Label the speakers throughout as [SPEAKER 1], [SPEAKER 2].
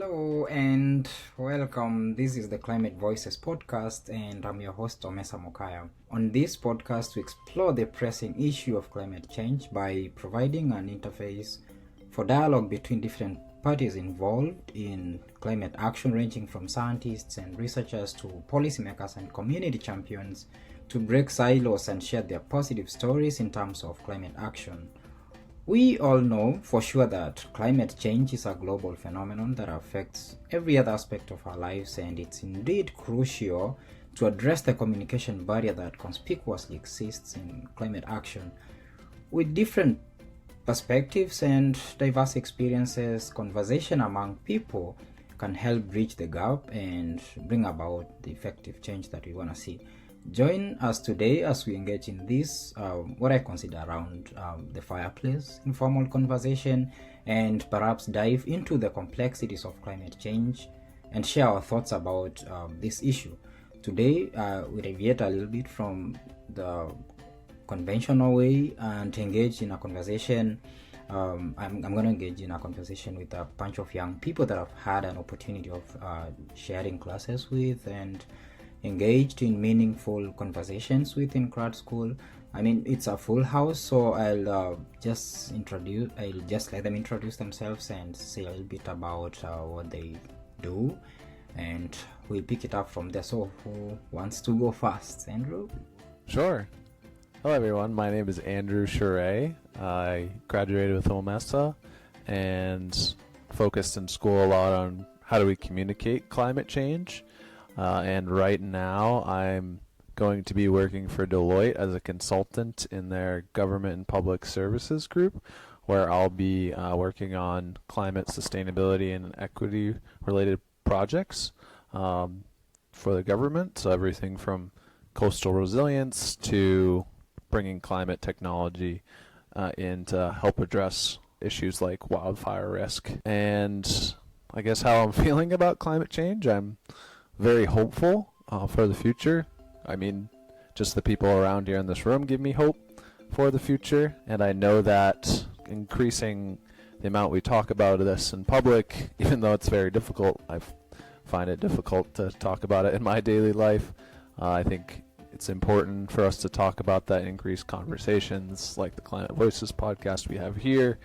[SPEAKER 1] Hello and welcome. This is the Climate Voices podcast, and I'm your host, Omesa Mokaya. On this podcast, we explore the pressing issue of climate change by providing an interface for dialogue between different parties involved in climate action, ranging from scientists and researchers to policymakers and community champions, to break silos and share their positive stories in terms of climate action. We all know for sure that climate change is a global phenomenon that affects every other aspect of our lives, and it's indeed crucial to address the communication barrier that conspicuously exists in climate action. With different perspectives and diverse experiences, conversation among people can help bridge the gap and bring about the effective change that we want to see. Join us today as we engage in this, what I consider around the fireplace, informal conversation, and perhaps dive into the complexities of climate change and share our thoughts about this issue. Today, we deviate a little bit from the conventional way and engage in a conversation. I'm going to engage in a conversation with a bunch of young people that I've had an opportunity of sharing classes with and engaged in meaningful conversations with in grad school. I mean, it's a full house, so I'll just let them introduce themselves and say a little bit about what they do, and we'll pick it up from there. So who wants to go first? Andrew?
[SPEAKER 2] Sure. Hello everyone, my name is Andrew Shure. I graduated with OMESA and focused in school a lot on how do we communicate climate change. And right now I'm going to be working for Deloitte as a consultant in their government and public services group, where I'll be working on climate sustainability and equity related projects for the government. So everything from coastal resilience to bringing climate technology in to help address issues like wildfire risk. And I guess how I'm feeling about climate change, I'm very hopeful for the future. I mean, just the people around here in this room give me hope for the future, and I know that increasing the amount we talk about this in public, even though it's very difficult, I find it difficult to talk about it in my daily life. I think it's important for us to talk about that, increased conversations like the Climate Voices podcast we have here,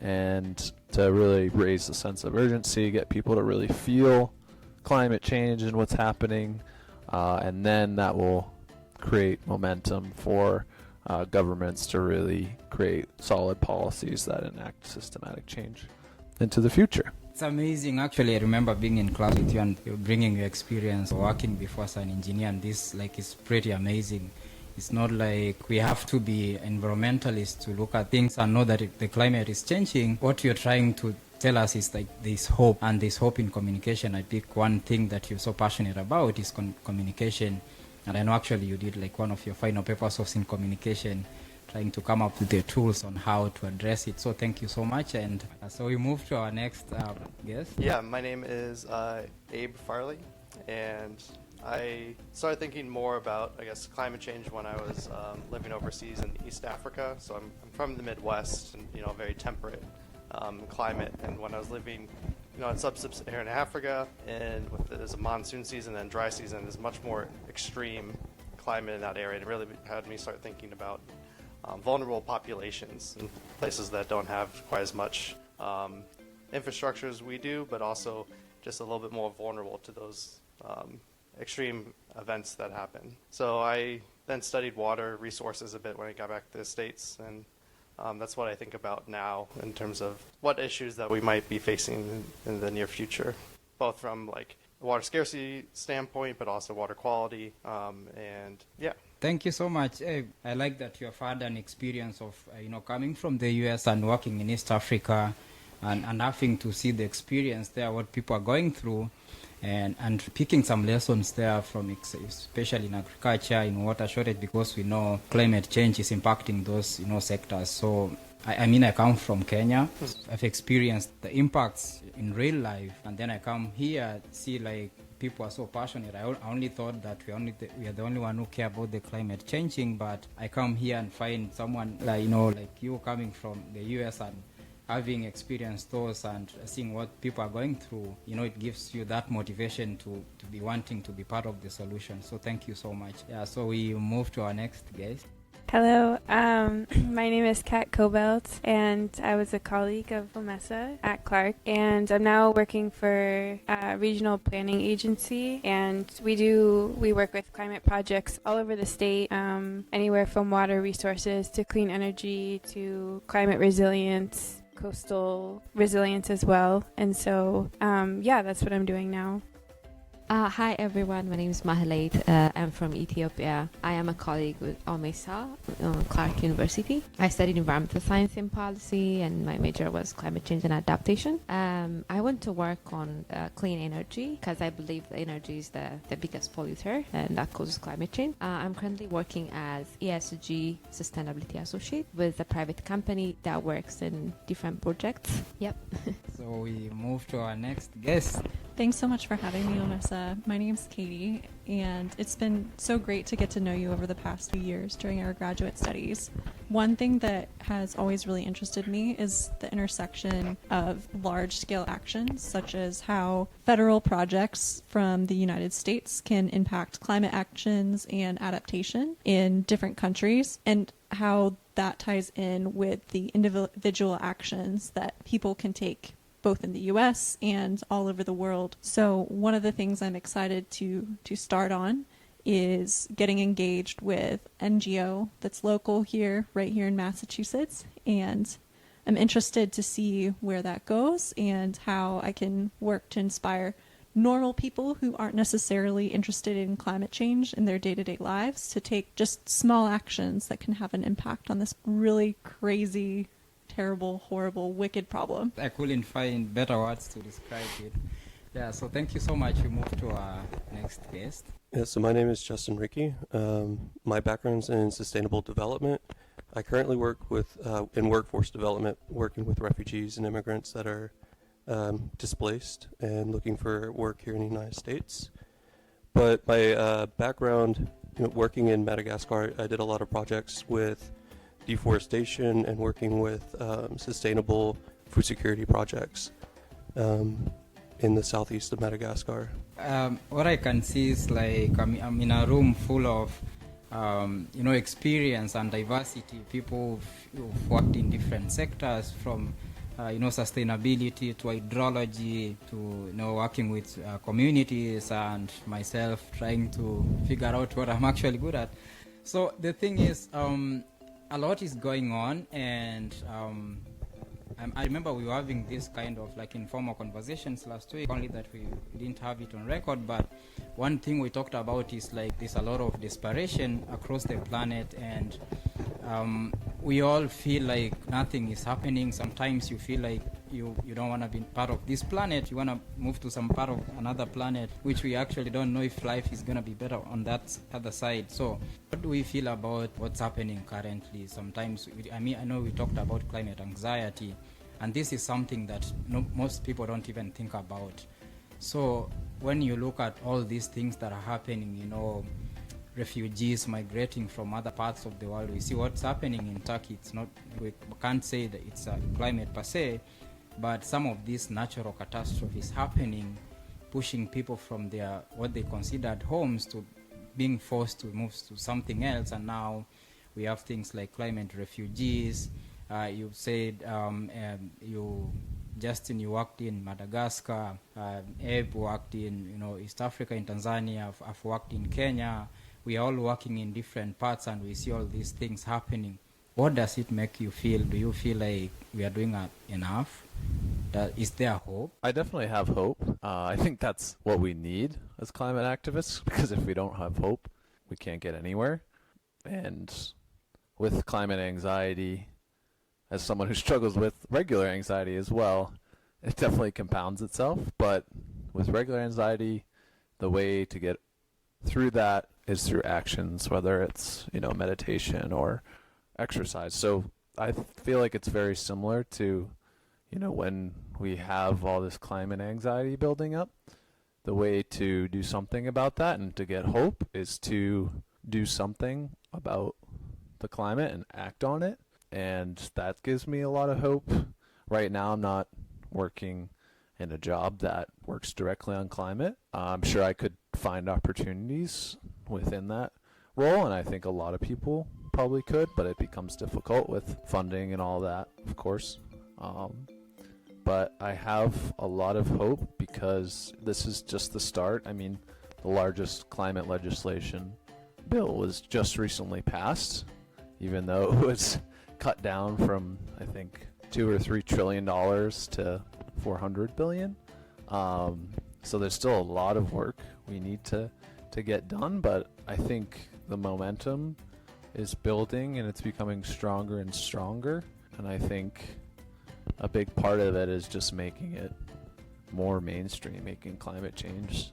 [SPEAKER 2] and to really raise a sense of urgency, get people to really feel climate change and what's happening, and then that will create momentum for governments to really create solid policies that enact systematic change into the future.
[SPEAKER 1] It's amazing. Actually, I remember being in class with you and you bringing your experience working before as an engineer, and this is pretty amazing. It's not like we have to be environmentalists to look at things and know that the climate is changing. What you're trying to tell us is this hope, and this hope in communication. I think one thing that you're so passionate about is communication, and I know actually you did one of your final papers was in communication, trying to come up with the tools on how to address it. So thank you so much, and so we move to our next guest.
[SPEAKER 3] Yeah, my name is Abe Farley, and I started thinking more about, I guess, climate change when I was living overseas in East Africa. So I'm from the Midwest, and very temperate climate, and when I was living in sub-Saharan Africa, and there's a monsoon season and dry season, there's much more extreme climate in that area, and it really had me start thinking about vulnerable populations in places that don't have quite as much infrastructure as we do, but also just a little bit more vulnerable to those extreme events that happen. So I then studied water resources a bit when I got back to the States, and that's what I think about now in terms of what issues that we might be facing in the near future, both from a water scarcity standpoint, but also water quality, and yeah.
[SPEAKER 1] Thank you so much. I like that you have had an experience of coming from the US and working in East Africa, and having to see the experience there, what people are going through, and picking some lessons there from, especially in agriculture, in water shortage, because we know climate change is impacting those sectors. So I come from Kenya. I've experienced the impacts in real life, and then I come here, see people are so passionate. I only thought that we are the only one who care about the climate changing, but I come here and find someone like you coming from the US and having experienced those and seeing what people are going through, it gives you that motivation to be wanting to be part of the solution. So thank you so much. Yeah, so we move to our next guest.
[SPEAKER 4] Hello, my name is Kat Cobelt, and I was a colleague of Omessa at Clark, and I'm now working for a regional planning agency, and we work with climate projects all over the state, anywhere from water resources to clean energy to climate resilience, coastal resilience as well, and so that's what I'm doing now.
[SPEAKER 5] Hi everyone, my name is Mahalait. I'm from Ethiopia. I am a colleague with Omessa, Clark University. I studied environmental science and policy, and my major was climate change and adaptation. I want to work on clean energy because I believe the energy is the biggest polluter and that causes climate change. I'm currently working as ESG Sustainability Associate with a private company that works in different projects. Yep.
[SPEAKER 1] So we move to our next guest.
[SPEAKER 6] Thanks so much for having me, Omessa. My name's Katie, and it's been so great to get to know you over the past few years during our graduate studies. One thing that has always really interested me is the intersection of large-scale actions, such as how federal projects from the United States can impact climate actions and adaptation in different countries, and how that ties in with the individual actions that people can take both in the US and all over the world. So one of the things I'm excited to start on is getting engaged with NGO that's local here, right here in Massachusetts. And I'm interested to see where that goes and how I can work to inspire normal people who aren't necessarily interested in climate change in their day-to-day lives to take just small actions that can have an impact on this really crazy, terrible, horrible, wicked problem.
[SPEAKER 1] I couldn't find better words to describe it. Yeah, so thank you so much. We move to our next guest.
[SPEAKER 7] Yeah, so my name is Justin Ricky. My background's in sustainable development. I currently work with in workforce development, working with refugees and immigrants that are displaced and looking for work here in the United States. But my background, working in Madagascar, I did a lot of projects with deforestation and working with sustainable food security projects in the southeast of Madagascar.
[SPEAKER 1] What I can see is like I'm in a room full of experience and diversity. People who've worked in different sectors, from sustainability to hydrology to working with communities, and myself trying to figure out what I'm actually good at. So the thing is, a lot is going on, and I remember we were having this kind of like informal conversations last week, only that we didn't have it on record. But one thing we talked about is like there's a lot of desperation across the planet, and we all feel like nothing is happening. Sometimes you feel like you don't want to be part of this planet. You want to move to some part of another planet, which we actually don't know if life is going to be better on that other side. So what do we feel about what's happening currently? Sometimes, I know we talked about climate anxiety, and this is something that most people don't even think about. So when you look at all these things that are happening, refugees migrating from other parts of the world, we see what's happening in Turkey. It's not, we can't say that it's a climate per se, but some of these natural catastrophes happening, pushing people from their what they considered homes to being forced to move to something else. And now we have things like climate refugees. You said Justin, you worked in Madagascar. Abe worked in East Africa, in Tanzania. I've worked in Kenya. We are all working in different parts, and we see all these things happening. What does it make you feel? Do you feel like we are doing enough? Is there hope?
[SPEAKER 2] I definitely have hope. I think that's what we need as climate activists, because if we don't have hope, we can't get anywhere. And with climate anxiety, as someone who struggles with regular anxiety as well, it definitely compounds itself. But with regular anxiety, the way to get through that is through actions, whether it's meditation or exercise. So I feel like it's very similar to when we have all this climate anxiety building up. The way to do something about that and to get hope is to do something about the climate and act on it, and that gives me a lot of hope. right now I'm not working in a job that works directly on climate. I'm sure I could find opportunities within that role, and I think a lot of people probably could, but it becomes difficult with funding and all that, of course. But I have a lot of hope because this is just the start. I mean, the largest climate legislation bill was just recently passed, even though it was cut down from, I think, $2 or $3 trillion to 400 billion. So there's still a lot of work we need to get done, but I think the momentum is building and it's becoming stronger and stronger. And I think a big part of it is just making it more mainstream, making climate change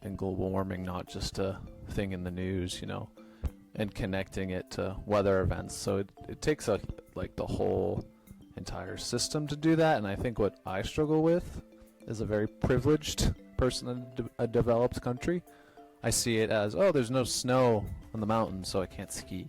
[SPEAKER 2] and global warming not just a thing in the news, and connecting it to weather events. So it takes the whole entire system to do that. And I think what I struggle with as a very privileged person in a developed country, I see it as, oh, there's no snow on the mountains, so I can't ski.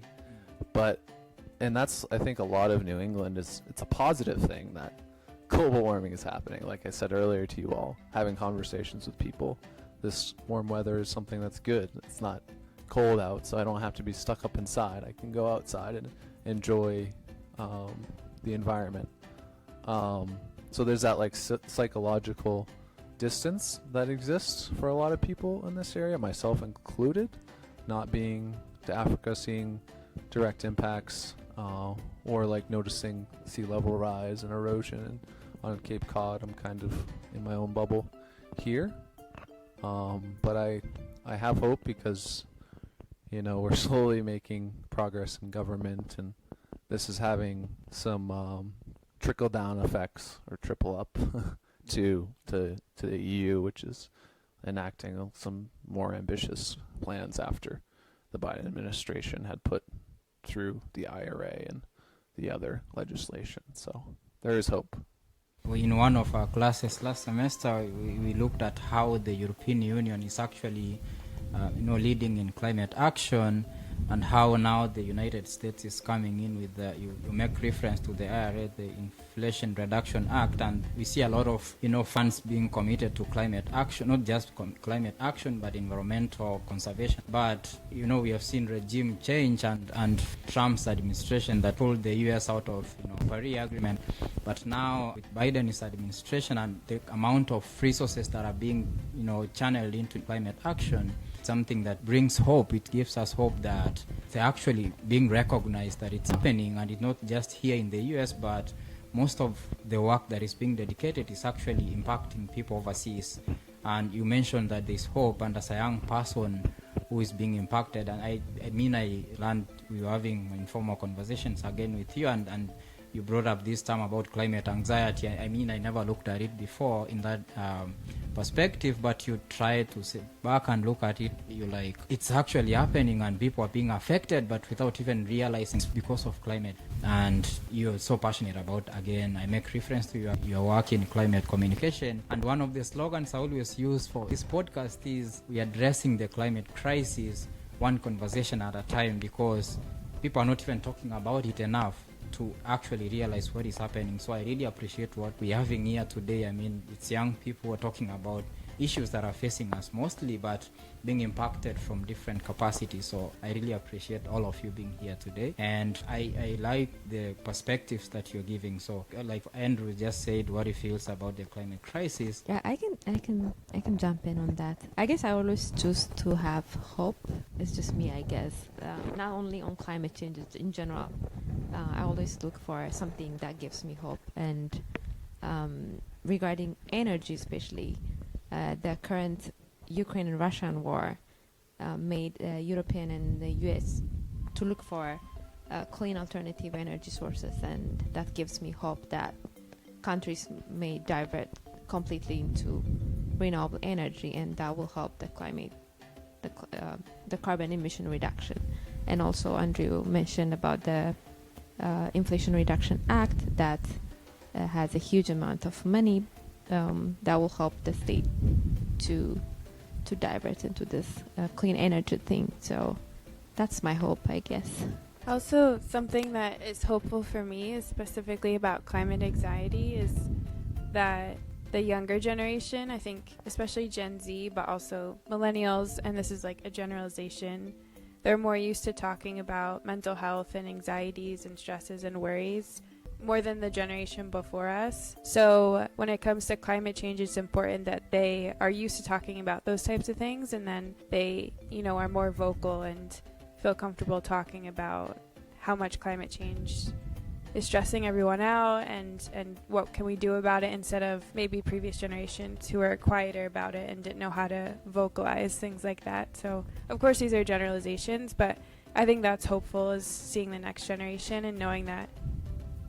[SPEAKER 2] And that's, I think, a lot of New England it's a positive thing that global warming is happening. Like I said earlier to you all, having conversations with people, this warm weather is something that's good. It's not cold out, so I don't have to be stuck up inside. I can go outside and enjoy the environment. So there's that psychological distance that exists for a lot of people in this area, myself included, not being to Africa, seeing direct impacts, or noticing sea level rise and erosion. And on Cape Cod, I'm kind of in my own bubble here. But I have hope because, we're slowly making progress in government, and this is having some trickle down effects, or triple up, to the EU, which is enacting some more ambitious plans after the Biden administration had put through the IRA and the other legislation. So there is hope.
[SPEAKER 1] In one of our classes last semester, we looked at how the European Union is actually leading in climate action, and how now the United States is coming in with you make reference to the IRA, the Inflation Reduction Act, and we see a lot of funds being committed to climate action, not just climate action but environmental conservation. But we have seen regime change and Trump's administration that pulled the US out of Paris Agreement. But now with Biden's administration and the amount of resources that are being channeled into climate action, something that brings hope. It gives us hope that they're actually being recognized, that it's happening, and it's not just here in the US, but most of the work that is being dedicated is actually impacting people overseas. And you mentioned that there's hope, and as a young person who is being impacted, and I learned, we were having informal conversations again with you, and you brought up this term about climate anxiety. I never looked at it before in that perspective, but you try to sit back and look at it, you're like, it's actually happening and people are being affected, but without even realizing it's because of climate. And you're so passionate about, again, I make reference to your work in climate communication, and one of the slogans I always use for this podcast is, we are addressing the climate crisis one conversation at a time, because people are not even talking about it enough to actually realize what is happening. So I really appreciate what we're having here today. It's young people who are talking about issues that are facing us mostly, but being impacted from different capacities. So I really appreciate all of you being here today, and I like the perspectives that you're giving. So like Andrew just said, what he feels about the climate crisis.
[SPEAKER 5] Yeah, I can jump in on that. I guess I always choose to have hope. It's just me, I guess. Not only on climate change, in general. I always look for something that gives me hope. And regarding energy especially, the current Ukraine and Russian war made European and the US to look for clean alternative energy sources, and that gives me hope that countries may divert completely into renewable energy, and that will help the climate, the carbon emission reduction. And also Andrew mentioned about the Inflation Reduction Act that has a huge amount of money that will help the state to divert into this clean energy thing. So that's my hope, I guess.
[SPEAKER 4] Also, something that is hopeful for me is specifically about climate anxiety is that the younger generation, I think especially Gen Z, but also millennials, and this is like a generalization, they're more used to talking about mental health and anxieties and stresses and worries more than the generation before us. So when it comes to climate change, it's important that they are used to talking about those types of things, and then they, are more vocal and feel comfortable talking about how much climate change is stressing everyone out and what can we do about it, instead of maybe previous generations who were quieter about it and didn't know how to vocalize things like that. So of course these are generalizations, but I think that's hopeful, is seeing the next generation and knowing that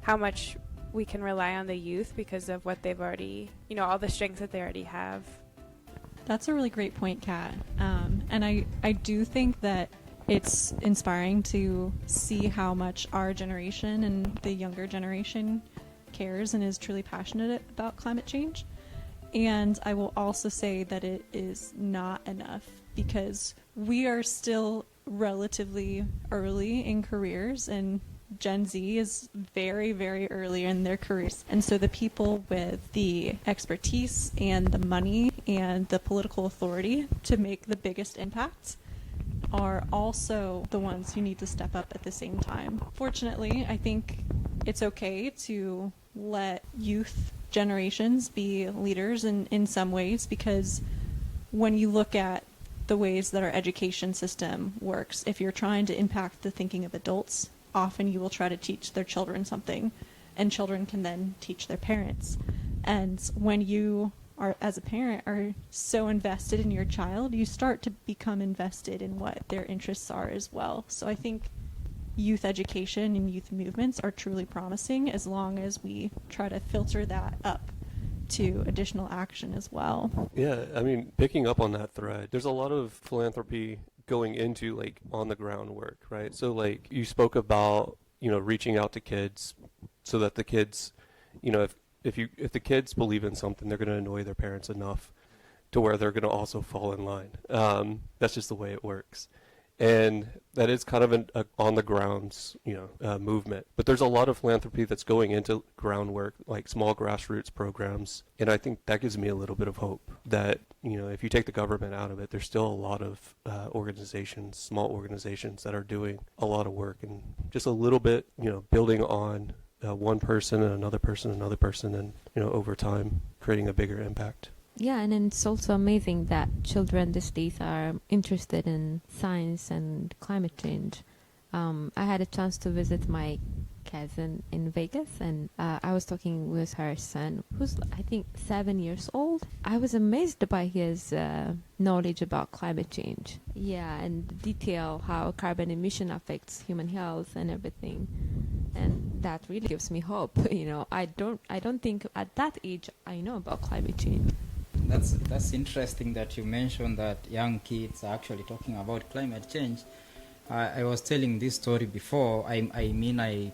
[SPEAKER 4] how much we can rely on the youth because of what they've already, all the strengths that they already have.
[SPEAKER 6] That's a really great point, Kat. And I do think that it's inspiring to see how much our generation and the younger generation cares and is truly passionate about climate change. And I will also say that it is not enough, because we are still relatively early in careers, and Gen Z is very, very early in their careers. And so the people with the expertise and the money and the political authority to make the biggest impacts are also the ones who need to step up at the same time. Fortunately, I think it's okay to let youth generations be leaders in some ways, because when you look at the ways that our education system works, if you're trying to impact the thinking of adults, often you will try to teach their children something, and children can then teach their parents. And when you are, as a parent, are so invested in your child, you start to become invested in what their interests are as well. So I think youth education and youth movements are truly promising, as long as we try to filter that up to additional action as well.
[SPEAKER 7] Yeah, I mean, picking up on that thread, there's a lot of philanthropy going into like on the ground work, right? So like you spoke about, reaching out to kids so that the kids, if the kids believe in something, they're going to annoy their parents enough to where they're going to also fall in line. That's just the way it works. And that is kind of an on the grounds, movement. But there's a lot of philanthropy that's going into groundwork, like small grassroots programs. And I think that gives me a little bit of hope that, if you take the government out of it, there's still a lot of organizations, small organizations that are doing a lot of work, and just a little bit, building on one person and another person, and, over time creating a bigger impact.
[SPEAKER 5] Yeah, and then it's also amazing that children these days are interested in science and climate change. I had a chance to visit my cousin in Vegas, and I was talking with her son, who's I think 7 years old. I was amazed by his knowledge about climate change. Yeah, and detail how carbon emission affects human health and everything. And that really gives me hope. I don't think at that age I know about climate change.
[SPEAKER 1] That's interesting that you mentioned that young kids are actually talking about climate change. I was telling this story before. I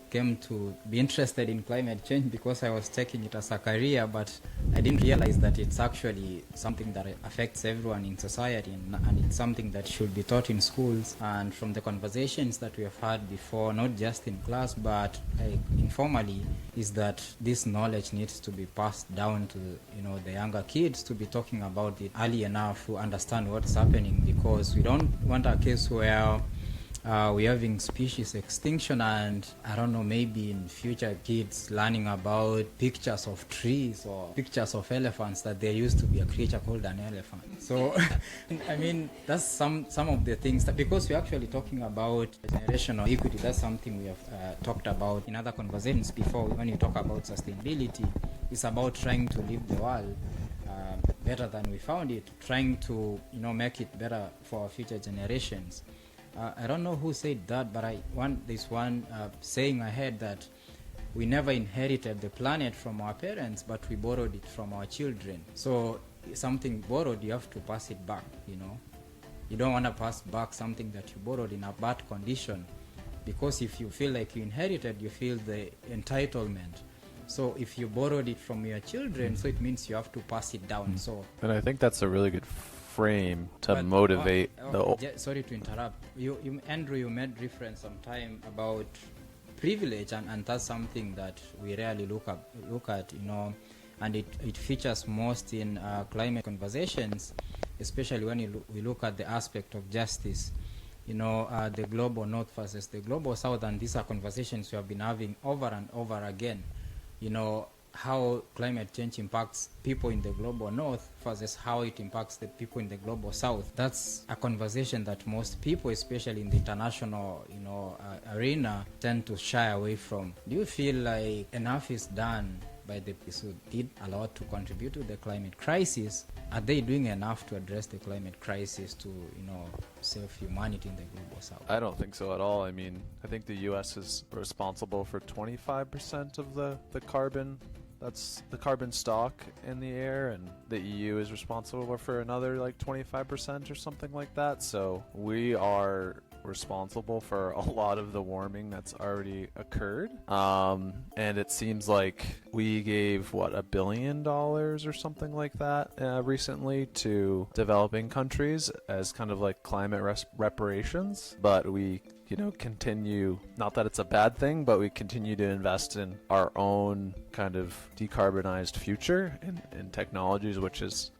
[SPEAKER 1] came to be interested in climate change because I was taking it as a career, but I didn't realize that it's actually something that affects everyone in society, and it's something that should be taught in schools. And from the conversations that we have had before, not just in class but informally, is that this knowledge needs to be passed down to the younger kids, to be talking about it early enough to understand what's happening, because we don't want a case where we're having species extinction, and I don't know, maybe in future kids learning about pictures of trees or pictures of elephants, that there used to be a creature called an elephant. So I mean, that's some of the things that, because we're actually talking about generational equity, that's something we have talked about in other conversations before. When you talk about sustainability, it's about trying to leave the world better than we found it, trying to make it better for our future generations. I don't know who said that, but this one saying I heard, that we never inherited the planet from our parents, but we borrowed it from our children. So something borrowed, you have to pass it back. You don't want to pass back something that you borrowed in a bad condition, because if you feel like you inherited, you feel the entitlement. So if you borrowed it from your children, so it means you have to pass it down. So,
[SPEAKER 2] and I think that's a really good frame to
[SPEAKER 1] But,
[SPEAKER 2] motivate
[SPEAKER 1] sorry to interrupt. Andrew, you made reference sometime about privilege, and that's something that we rarely look at, and it features most in climate conversations, especially when we look at the aspect of justice. The global north versus the global south, and these are conversations we have been having over and over again. How climate change impacts people in the global north versus how it impacts the people in the global south. That's a conversation that most people, especially in the international arena, tend to shy away from. Do you feel like enough is done by the people who did a lot to contribute to the climate crisis? Are they doing enough to address the climate crisis to save humanity in the global south?
[SPEAKER 2] I don't think so at all. I mean, I think the U.S. is responsible for 25% of the carbon. That's the carbon stock in the air, and the EU is responsible for another like 25% or something like that. So we are responsible for a lot of the warming that's already occurred. And it seems like we gave $1 billion or something like that recently to developing countries as kind of like climate reparations, but we continue, not that it's a bad thing, but we continue to invest in our own kind of decarbonized future in technologies, which is,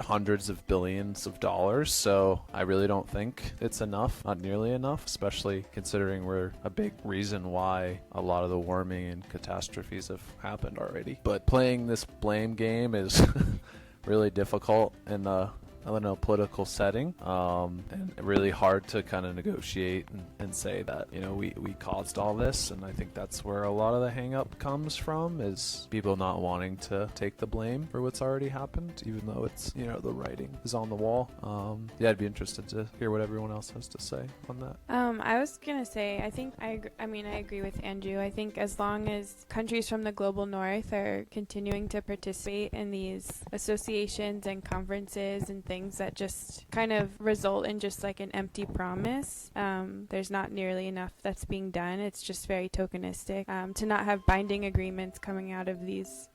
[SPEAKER 2] hundreds of billions of dollars. So I really don't think it's enough, not nearly enough, especially considering we're a big reason why a lot of the warming and catastrophes have happened already. But playing this blame game is really difficult in the political setting, and really hard to kind of negotiate and say that we caused all this. And I think that's where a lot of the hang up comes from, is people not wanting to take the blame for what's already happened, even though it's the writing is on the wall. I'd be interested to hear what everyone else has to say on that.
[SPEAKER 4] I was gonna say, I think I agree with Andrew. I think as long as countries from the global north are continuing to participate in these associations and conferences and things that just kind of result in just like an empty promise, there's not nearly enough that's being done. It's just very tokenistic. To not have binding agreements coming out of these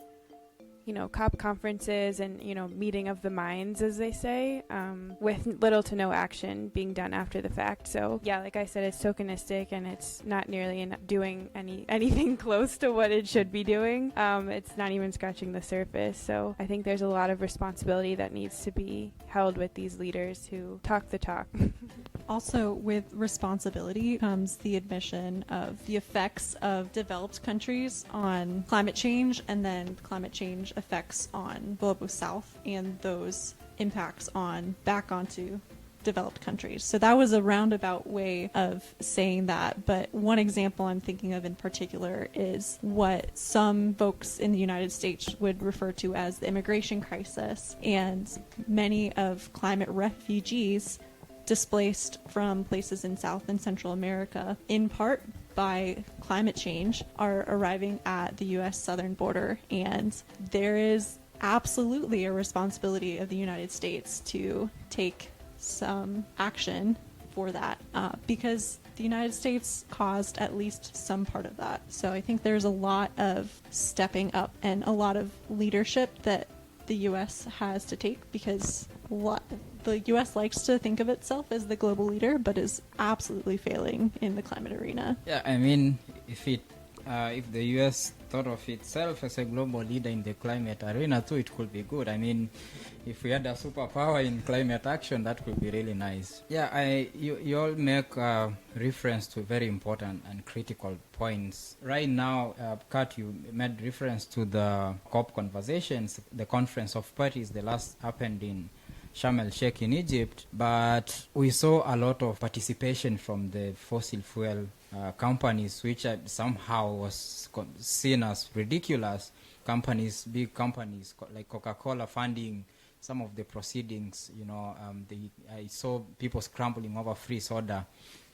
[SPEAKER 4] COP conferences and, meeting of the minds, as they say, with little to no action being done after the fact. So, yeah, like I said, it's tokenistic and it's not nearly doing anything close to what it should be doing. It's not even scratching the surface. So I think there's a lot of responsibility that needs to be held with these leaders who talk the talk.
[SPEAKER 6] Also, with responsibility comes the admission of the effects of developed countries on climate change, and then climate change effects on global south and those impacts back onto developed countries. So that was a roundabout way of saying that, but one example I'm thinking of in particular is what some folks in the United States would refer to as the immigration crisis, and many of climate refugees displaced from places in South and Central America, in part by climate change, are arriving at the U.S. southern border. And there is absolutely a responsibility of the United States to take some action for that, because the United States caused at least some part of that. So I think there's a lot of stepping up and a lot of leadership that the U.S. has to take, because the U.S. likes to think of itself as the global leader, but is absolutely failing in the climate arena.
[SPEAKER 1] Yeah, I mean, if the U.S. thought of itself as a global leader in the climate arena too, it could be good. I mean, if we had a superpower in climate action, that could be really nice. Yeah, you all make reference to very important and critical points. Right now, Kat, you made reference to the COP conversations. The Conference of Parties, the last happened in Sharm el-Sheikh in Egypt, but we saw a lot of participation from the fossil fuel companies, which somehow was seen as ridiculous. Big companies like Coca-Cola funding some of the proceedings. I saw people scrambling over free soda.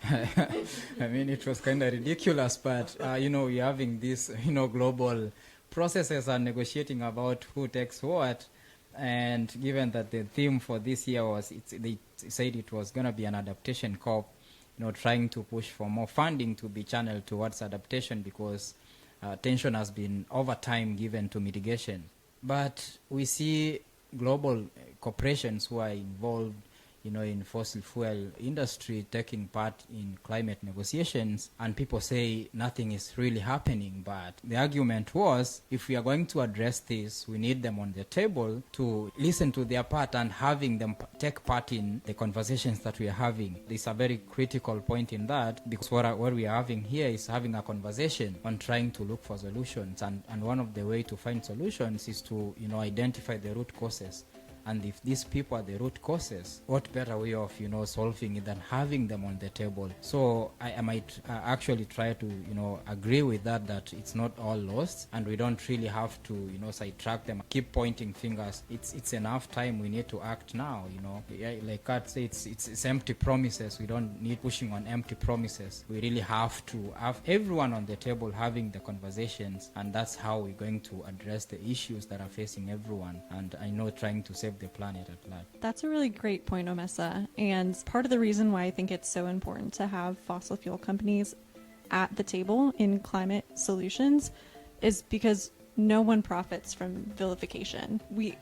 [SPEAKER 1] I mean, it was kind of ridiculous, but we're having these global processes are negotiating about who takes what. And given that the theme for this year they said it was going to be an adaptation COP, trying to push for more funding to be channeled towards adaptation, because attention has been over time given to mitigation. But we see global corporations who are involved, in fossil fuel industry taking part in climate negotiations, and people say nothing is really happening. But the argument was, if we are going to address this, we need them on the table to listen to their part and having them take part in the conversations that we are having. There's a very critical point in that, because what we are having here is having a conversation on trying to look for solutions, and one of the way to find solutions is to identify the root causes. And if these people are the root causes, what better way of solving it than having them on the table? So I might actually try to agree with that it's not all lost, and we don't really have to sidetrack them, keep pointing fingers. It's enough time. We need to act now. Like Kat said, it's empty promises. We don't need pushing on empty promises. We really have to have everyone on the table having the conversations, and that's how we're going to address the issues that are facing everyone. And trying to save the planet at large.
[SPEAKER 6] That's a really great point, Omesa. And part of the reason why I think it's so important to have fossil fuel companies at the table in climate solutions is because no one profits from vilification. We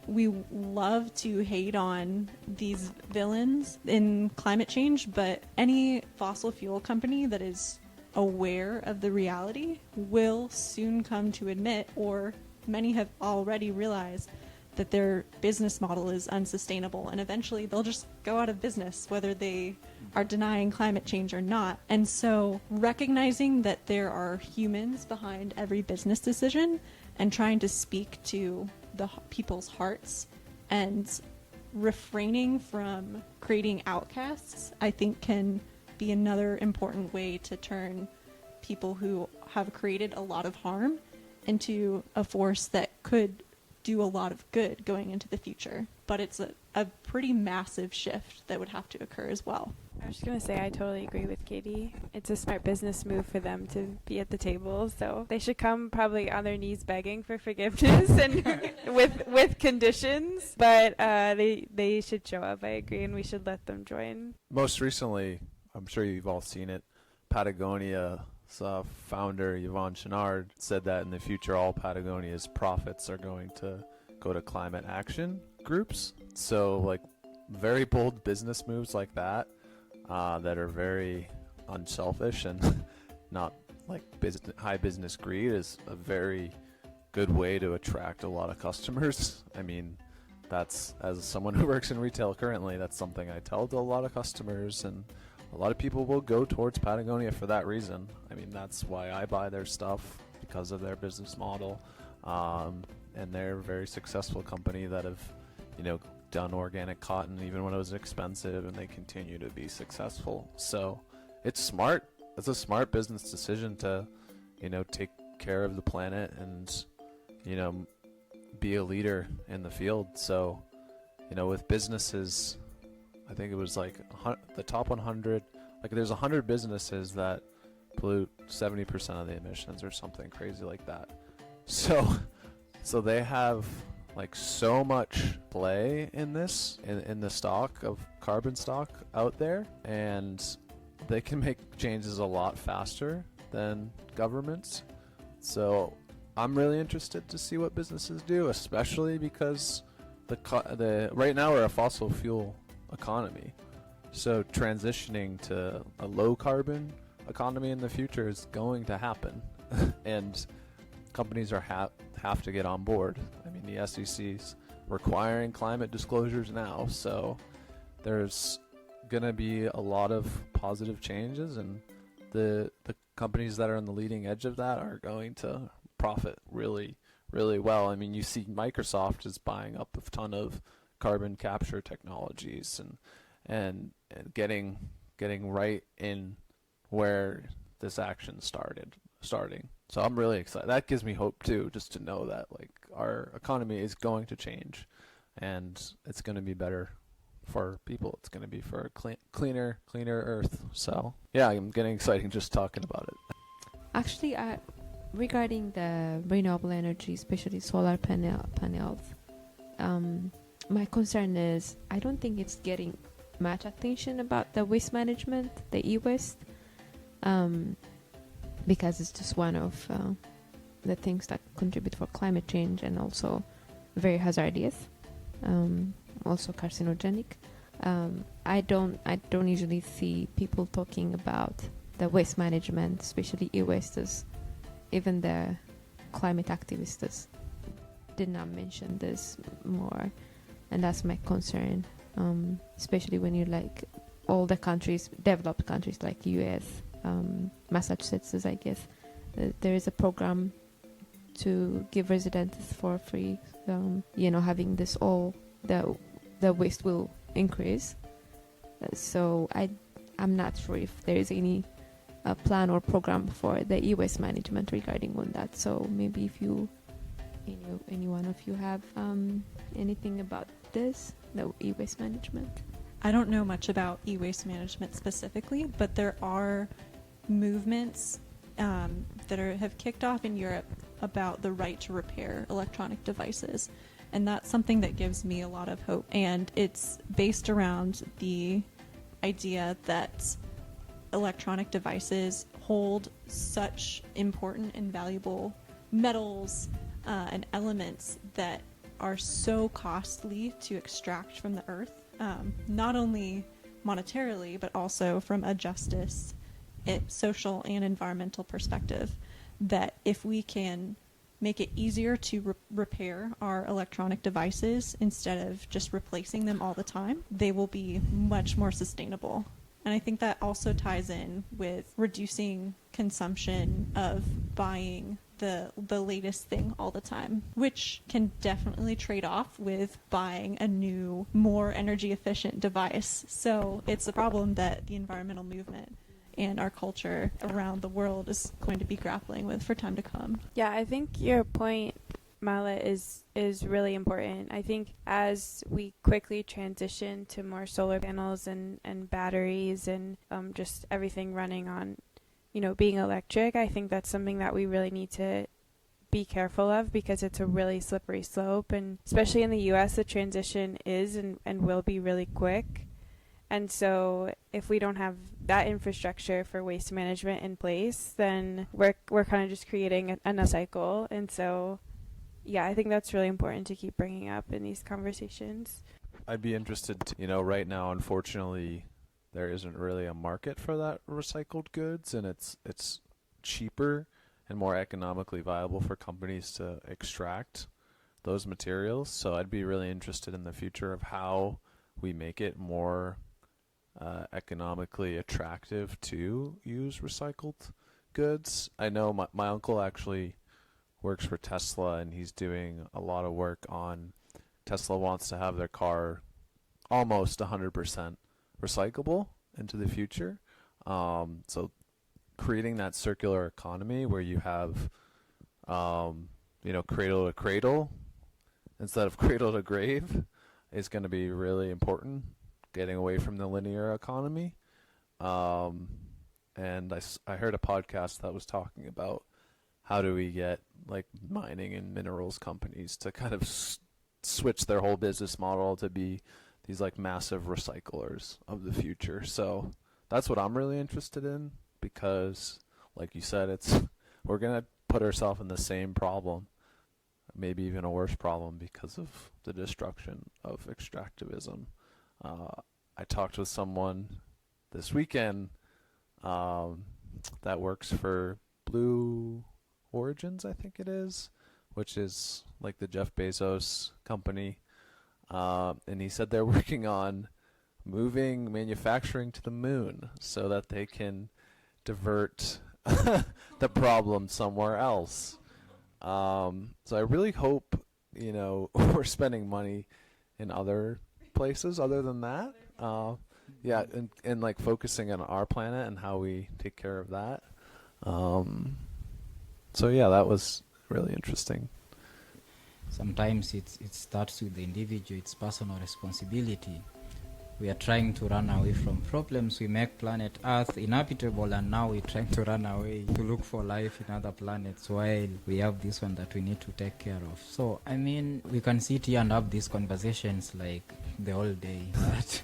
[SPEAKER 6] love to hate on these villains in climate change, but any fossil fuel company that is aware of the reality will soon come to admit, or many have already realized, that their business model is unsustainable, and eventually they'll just go out of business, whether they are denying climate change or not. And so recognizing that there are humans behind every business decision and trying to speak to the people's hearts and refraining from creating outcasts, I think can be another important way to turn people who have created a lot of harm into a force that could do a lot of good going into the future. But it's a pretty massive shift that would have to occur as well.
[SPEAKER 4] I was just going to say, I totally agree with Katie. It's a smart business move for them to be at the table, so they should come probably on their knees begging for forgiveness and with conditions, but they should show up, I agree, and we should let them join.
[SPEAKER 2] Most recently, I'm sure you've all seen it, Patagonia's founder, Yvon Chouinard, said that in the future all Patagonia's profits are going to go to climate action groups. So, like, very bold business moves like that that are very unselfish and not like high business greed is a very good way to attract a lot of customers. I mean, that's, as someone who works in retail currently, that's something I tell to a lot of customers, and a lot of people will go towards Patagonia for that reason. I mean, that's why I buy their stuff, because of their business model. And they're a very successful company that have, done organic cotton even when it was expensive, and they continue to be successful. So it's smart. It's a smart business decision to, take care of the planet and, be a leader in the field. So, with businesses, I think it was like the top 100, like there's 100 businesses that pollute 70% of the emissions or something crazy like that. So they have like so much play in this, in the stock of carbon stock out there, and they can make changes a lot faster than governments. So I'm really interested to see what businesses do, especially because the right now we're a fossil fuel economy. So transitioning to a low carbon economy in the future is going to happen, and companies are have to get on board. I mean, the SEC's requiring climate disclosures now, so there's gonna be a lot of positive changes, and the companies that are on the leading edge of that are going to profit really, really well. I mean, you see Microsoft is buying up a ton of carbon capture technologies and getting right in where this action starting. So I'm really excited. That gives me hope too, just to know that like our economy is going to change, and it's going to be better for people. It's going to be for a cleaner Earth. So yeah, I'm getting excited just talking about it.
[SPEAKER 5] Actually, regarding the renewable energy, especially solar panels, my concern is I don't think it's getting much attention about the waste management, the e-waste, because it's just one of the things that contribute for climate change and also very hazardous. also carcinogenic. I don't usually see people talking about the waste management, especially e-wastes. Even the climate activists did not mention this more, and that's my concern. Especially when you like all the countries, developed countries like US, Massachusetts, I guess, there is a program to give residents for free. Having this all the waste will increase. So I'm not sure if there is any plan or program for the e-waste management regarding on that. So maybe if any one of you have anything about this, the e-waste management.
[SPEAKER 6] I don't know much about e-waste management specifically, but there are movements that have kicked off in Europe about the right to repair electronic devices. And that's something that gives me a lot of hope. And it's based around the idea that electronic devices hold such important and valuable metals and elements that are so costly to extract from the earth, not only monetarily, but also from a justice, social, and environmental perspective, that if we can make it easier to repair our electronic devices instead of just replacing them all the time, they will be much more sustainable. And I think that also ties in with reducing consumption of buying the latest thing all the time, which can definitely trade off with buying a new, more energy efficient device. So it's a problem that the environmental movement and our culture around the world is going to be grappling with for time to come.
[SPEAKER 4] Yeah, I think your point, Mala, is really important. I think as we quickly transition to more solar panels and batteries and just everything running on, being electric, I think that's something that we really need to be careful of, because it's a really slippery slope, and especially in the US the transition is and will be really quick. And so if we don't have that infrastructure for waste management in place, then we're kind of just creating another cycle. And so yeah, I think that's really important to keep bringing up in these conversations.
[SPEAKER 2] I'd be interested to, right now, unfortunately, there isn't really a market for that recycled goods, and it's cheaper and more economically viable for companies to extract those materials. So I'd be really interested in the future of how we make it more economically attractive to use recycled goods. I know my uncle actually works for Tesla, and he's doing a lot of work on, Tesla wants to have their car almost 100% recyclable into the future. So creating that circular economy where you have, cradle to cradle instead of cradle to grave is going to be really important, getting away from the linear economy. And I heard a podcast that was talking about how do we get like mining and minerals companies to kind of switch their whole business model to be these like massive recyclers of the future. So that's what I'm really interested in, because like you said, we're going to put ourselves in the same problem, maybe even a worse problem, because of the destruction of extractivism. I talked with someone this weekend that works for Blue Origins, I think it is, which is like the Jeff Bezos company. And he said they're working on moving manufacturing to the moon so that they can divert the problem somewhere else. So I really hope, we're spending money in other places other than that. And like focusing on our planet and how we take care of that. So yeah, that was really interesting.
[SPEAKER 1] Sometimes it starts with the individual, it's personal responsibility. We are trying to run away from problems. We make planet Earth inhabitable, and now we're trying to run away to look for life in other planets while we have this one that we need to take care of. So, I mean, we can sit here and have these conversations like the whole day. But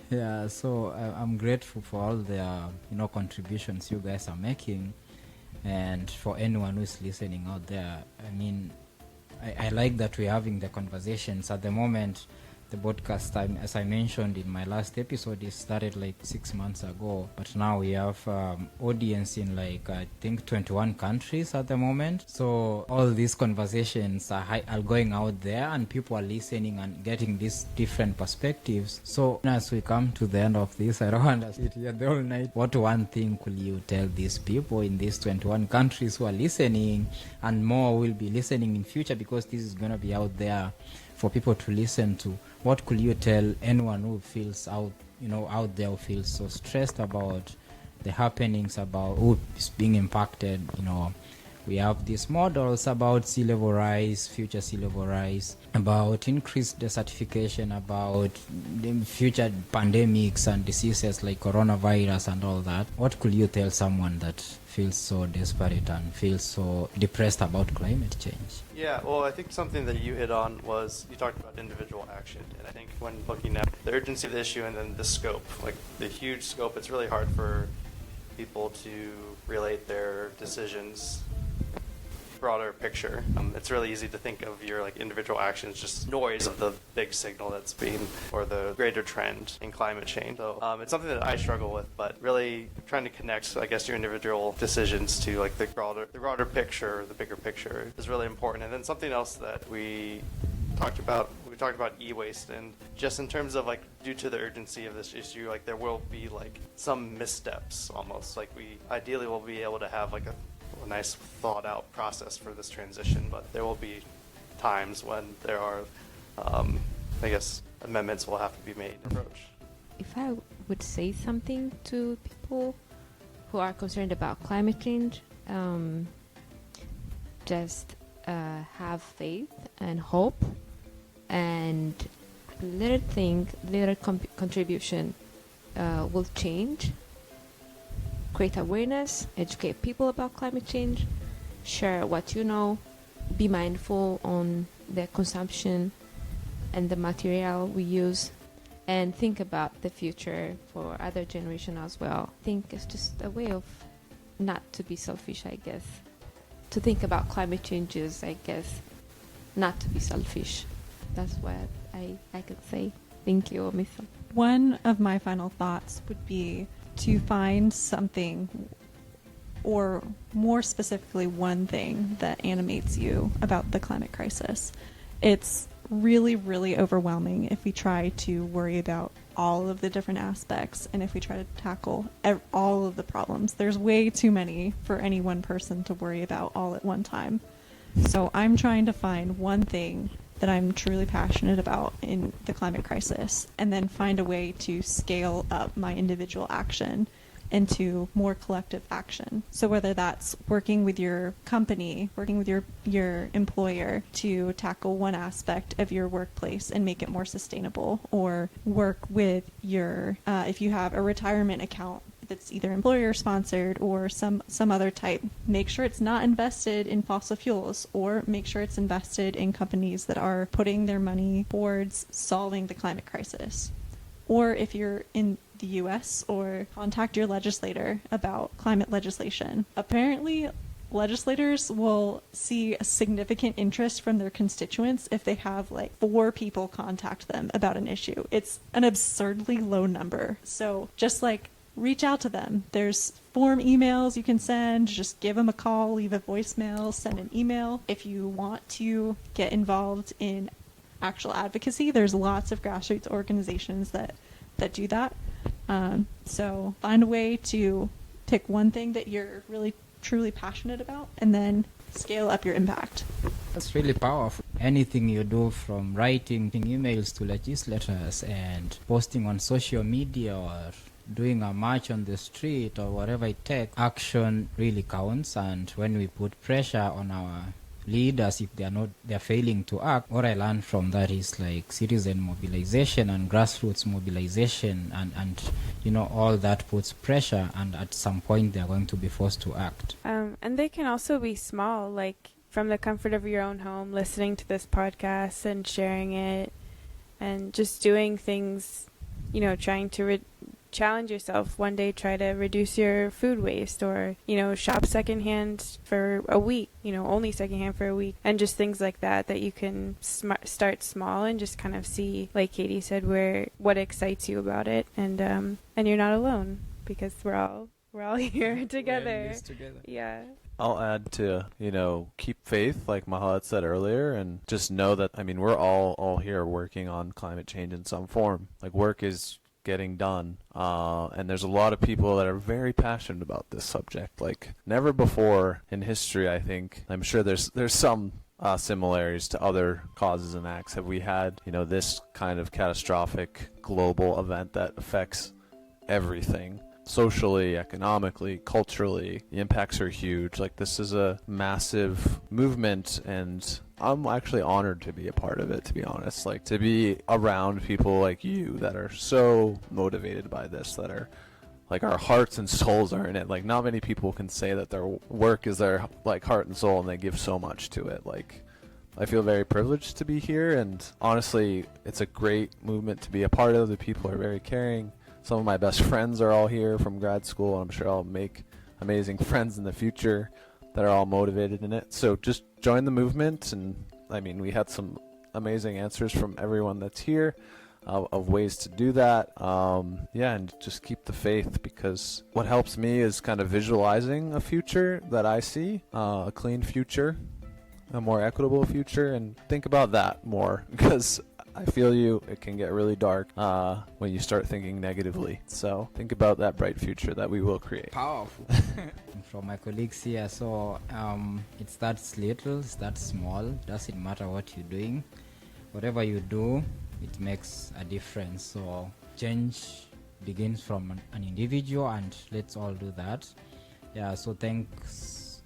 [SPEAKER 1] yeah, so I'm grateful for all the contributions you guys are making, and for anyone who's listening out there. I mean, I like that we're having the conversations. At the moment, the podcast, as I mentioned in my last episode, it started like 6 months ago, but now we have audience in like I think 21 countries at the moment. So all these conversations are going out there, and people are listening and getting these different perspectives. So as we come to the end of this, I don't want to sit here the whole night. What one thing could you tell these people in these 21 countries who are listening, and more will be listening in future, because this is going to be out there for people to listen to? What could you tell anyone who feels out there, who feels so stressed about the happenings, about who is being impacted? We have these models about sea level rise, future sea level rise, about increased desertification, about the future pandemics and diseases like coronavirus and all that. What could you tell someone that feels so desperate and feels so depressed about climate change?
[SPEAKER 3] Yeah, well, I think something that you hit on was you talked about individual action. And I think when looking at the urgency of the issue and then the scope, like the huge scope, it's really hard for people to relate their decisions broader picture. It's really easy to think of your like individual actions just noise of the big signal that's being, or the greater trend in climate change. So it's something that I struggle with, but really trying to connect, I guess, your individual decisions to like the broader picture, the bigger picture is really important. And then something else that we talked about e-waste, and just in terms of like due to the urgency of this issue, like there will be like some missteps almost. Like we ideally will be able to have like a nice thought out process for this transition, but there will be times when there are I guess amendments will have to be made.
[SPEAKER 5] If I would say something to people who are concerned about climate change, just have faith and hope, and little contribution will change. Create awareness, educate people about climate change, share what you know, be mindful on the consumption and the material we use, and think about the future for other generations as well. I think it's just a way of not to be selfish, I guess. To think about climate changes, I guess, not to be selfish. That's what I could say. Thank you, Misa.
[SPEAKER 6] One of my final thoughts would be to find something, or more specifically one thing, that animates you about the climate crisis. It's really, really overwhelming if we try to worry about all of the different aspects, and if we try to tackle all of the problems. There's way too many for any one person to worry about all at one time. So I'm trying to find one thing that I'm truly passionate about in the climate crisis, and then find a way to scale up my individual action into more collective action. So whether that's working with your company, working with your employer to tackle one aspect of your workplace and make it more sustainable, or work with your, if you have a retirement account that's either employer sponsored or some other type, make sure it's not invested in fossil fuels, or make sure it's invested in companies that are putting their money towards solving the climate crisis. Or if you're in the US, or contact your legislator about climate legislation. Apparently, legislators will see a significant interest from their constituents if they have like 4 people contact them about an issue. It's an absurdly low number. So just like reach out to them. There's form emails you can send. Just give them a call, leave a voicemail, send an email. If you want to get involved in actual advocacy, there's lots of grassroots organizations that do that. So find a way to pick one thing that you're really truly passionate about, and then scale up your impact.
[SPEAKER 1] That's really powerful. Anything you do, from writing emails to legislators and posting on social media, or doing a march on the street, or whatever it takes, action really counts. And when we put pressure on our leaders, if they're failing to act, what I learned from that is like citizen mobilization and grassroots mobilization, and all that puts pressure, and at some point they're going to be forced to act.
[SPEAKER 4] And they can also be small, like from the comfort of your own home, listening to this podcast and sharing it, and just doing things, trying to challenge yourself one day, try to reduce your food waste, or shop secondhand for a week, only secondhand for a week, and just things like that you can start small and just kind of see, like Katie said, what excites you about it, and you're not alone, because we're all here together.
[SPEAKER 1] We're in this together.
[SPEAKER 4] Yeah.
[SPEAKER 2] I'll add to, keep faith, like Mahalat said earlier, and just know that, we're all here working on climate change in some form. Like, work is getting done, and there's a lot of people that are very passionate about this subject, like never before in history. I think, I'm sure there's some similarities to other causes and acts. Have we had, this kind of catastrophic global event that affects everything? Socially, economically, culturally, the impacts are huge. Like, this is a massive movement, and I'm actually honored to be a part of it, to be honest. Like, to be around people like you that are so motivated by this, that are like, our hearts and souls are in it. Like, not many people can say that their work is their like heart and soul, and they give so much to it. Like, I feel very privileged to be here, and honestly, it's a great movement to be a part of. The people are very caring. Some of my best friends are all here from grad school, and I'm sure I'll make amazing friends in the future that are all motivated in it. So just join the movement, and we had some amazing answers from everyone that's here of ways to do that. And just keep the faith, because what helps me is kind of visualizing a future that I see, a clean future, a more equitable future, and think about that more, because I feel it can get really dark when you start thinking negatively. So think about that bright future that we will create.
[SPEAKER 1] Powerful. From my colleagues here, so it starts little, it starts small. Doesn't matter what you're doing. Whatever you do, it makes a difference. So change begins from an individual, and let's all do that. Yeah, so thanks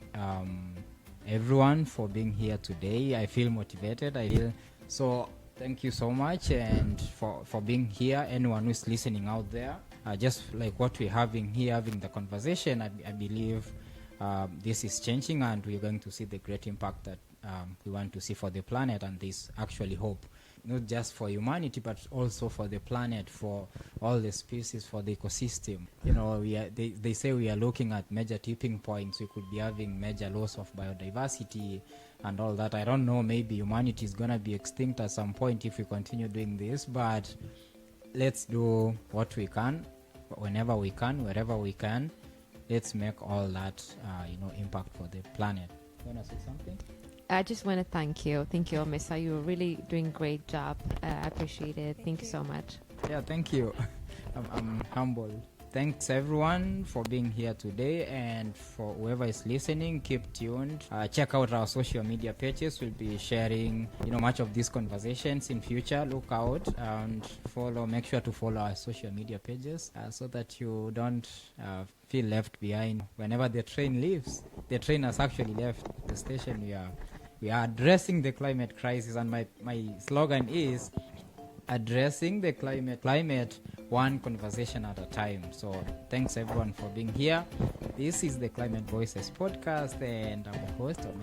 [SPEAKER 1] everyone for being here today. I feel motivated. Thank you so much, and for being here. Anyone who's listening out there, just like what we're having here, having the conversation, I believe this is changing, and we're going to see the great impact that we want to see for the planet. And this actually hope, not just for humanity, but also for the planet, for all the species, for the ecosystem. They say we are looking at major tipping points. We could be having major loss of biodiversity and all that. I don't know, maybe humanity is going to be extinct at some point if we continue doing this, but let's do what we can, whenever we can, wherever we can. Let's make all that impact for the planet. You want to say something?
[SPEAKER 5] I just want to thank you. Thank you, Omisa. You're really doing a great job. I appreciate it. Thank you so much.
[SPEAKER 1] Yeah, thank you. I'm humbled. Thanks everyone for being here today, and for whoever is listening, keep tuned. Check out our social media pages. We'll be sharing much of these conversations in future. Look out and make sure to follow our social media pages so that you don't feel left behind whenever the train leaves. The train has actually left the station. We are addressing the climate crisis, and my slogan is addressing the climate one conversation at a time. So thanks everyone for being here. This is the Climate Voices podcast, and I'm the host of